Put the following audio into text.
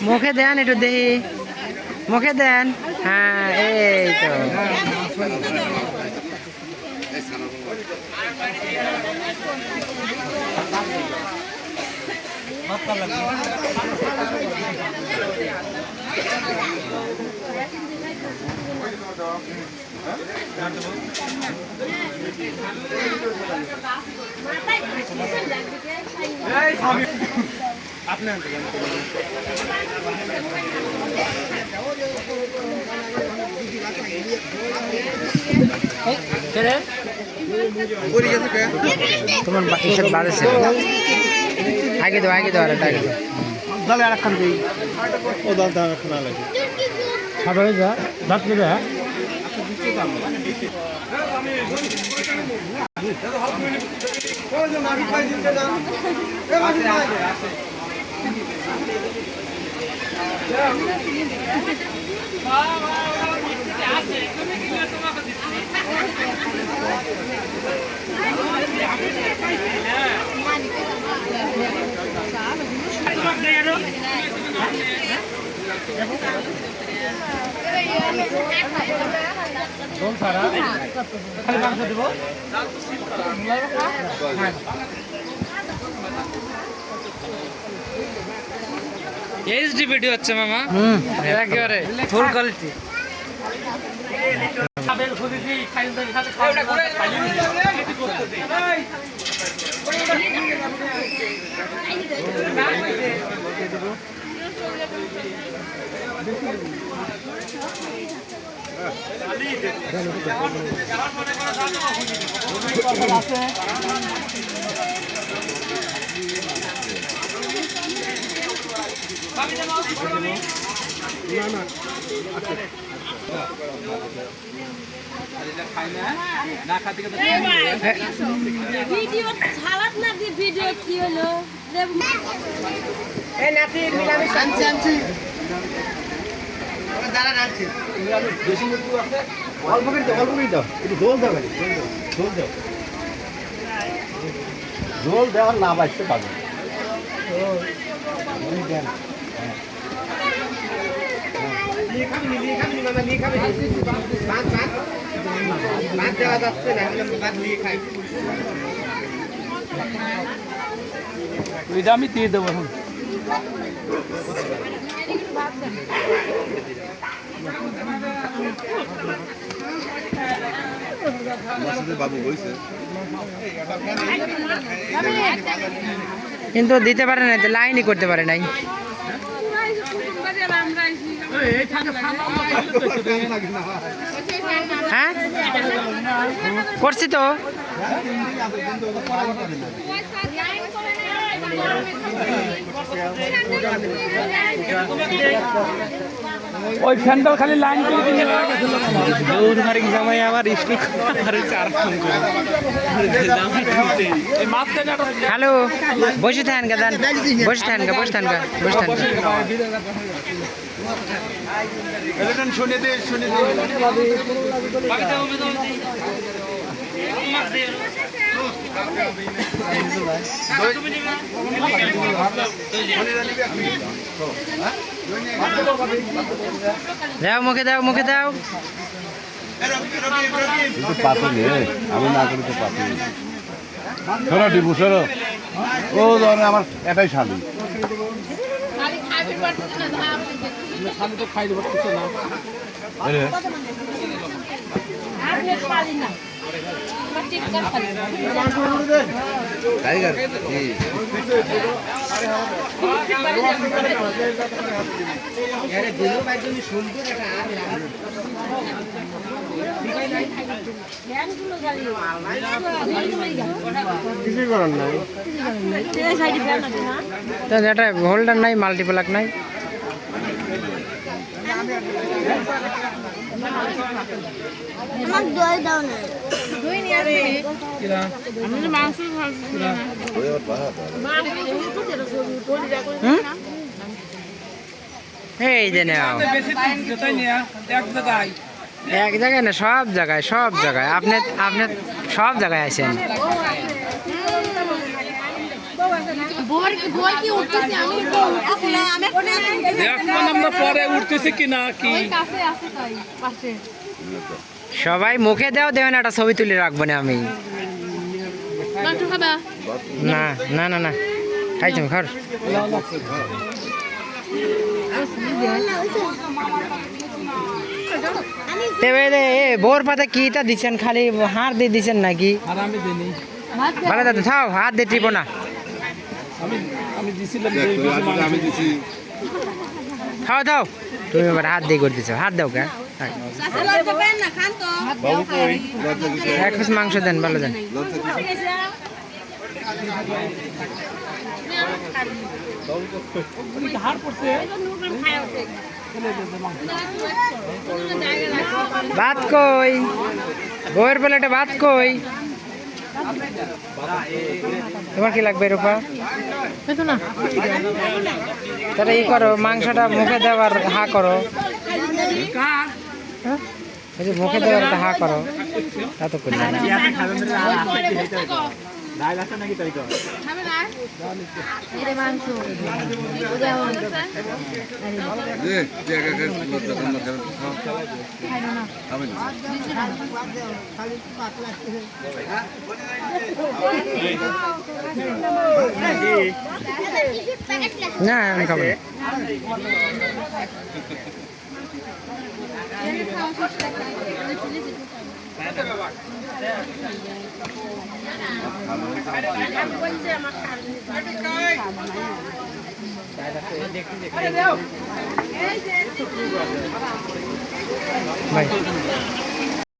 মুখে দেন একটু দেখি, মুখে দেন। হ্যাঁ এই তো তোমার বাকির সাথে বাজেছে আগে দাও আগে দাও আর আগে দাও দালে আর খান দেই ও দাল দাল খানা লাগে খাবে যা দাঁত নেবে হ্যাঁ এইচডি ভিডিও হচ্ছে মামা একেবারে ফুল কোয়ালিটি ভিডিও ছালাত না দি ভিডিও কি হলো এই নাতি মিলামি আনছি আনছি দাঁড়া আনছি বেশি মুরগি আছে অল্প করে দাও একটু ঝোল দাও ঝোল দাও ঝোল দেওয়ার না বাঁচতে পারবে দেন আমি দিয়ে দেবো এখন কিন্তু দিতে পারে না, লাইনই করতে পারে নাই। হ্যাঁ করছি তো ওই ফ্যানটার খালি লাইন জামাই আবার হ্যালো বসে থাকেন গাদান বসে থাকেন গা বসে থাকেন গা বসে থাকেন শুনে দে দাও মুখে দাও মুখে দাও আমি না করি তো পাতি সরো ডিবু সরো ও ধরে আমার এটাই শালি তো খাই দেবো কিছু না টাইগার জি কিছুই করার নাই এটা হোল্ডার নাই মাল্টিপ্লাক নাই আমার দই দাও না দই নিয়ে আসবে আমি মাংস এই যে নাও বেশি যেটাই নিয়ে এক জায়গায় এক জায়গায় না সব জায়গায় আপনি আপনি সব জায়গায় আছেন এখন আমরা পরে উঠতেছি কি না কি সবাই মুখে দেও দেবেন একটা ছবি তুলে রাখবো না আমি না না না না খাইছি খার বোর পাতে কিটা দিচ্ছেন খালি হাড় দিয়ে দিচ্ছেন নাকি আর আমি দিইনি ভালো দাদা থাও হাত দিয়ে টিপো না আমি দিছিলাম আমি দিছি খাও দাও তুমি এবার হাত দিয়ে করে দিচ্ছ হাত দাও কে বাবু কই লজ্জা কিছু এক পিস মাংস দেন ভালো দেন লজ্জা কিছু হাড় পড়ছে ভাত কই বউয়ের প্লেটে ভাত কই তোমার কি লাগবে রূপা তাহলে ই করো মাংসটা মুখে দেওয়ার হা করো এই যে মুখে দেওয়ার একটা হা করো তা তো করলে না যে জায়গা কে লজ্জা কম না কেন আমি না আমি খাবো না। ভাই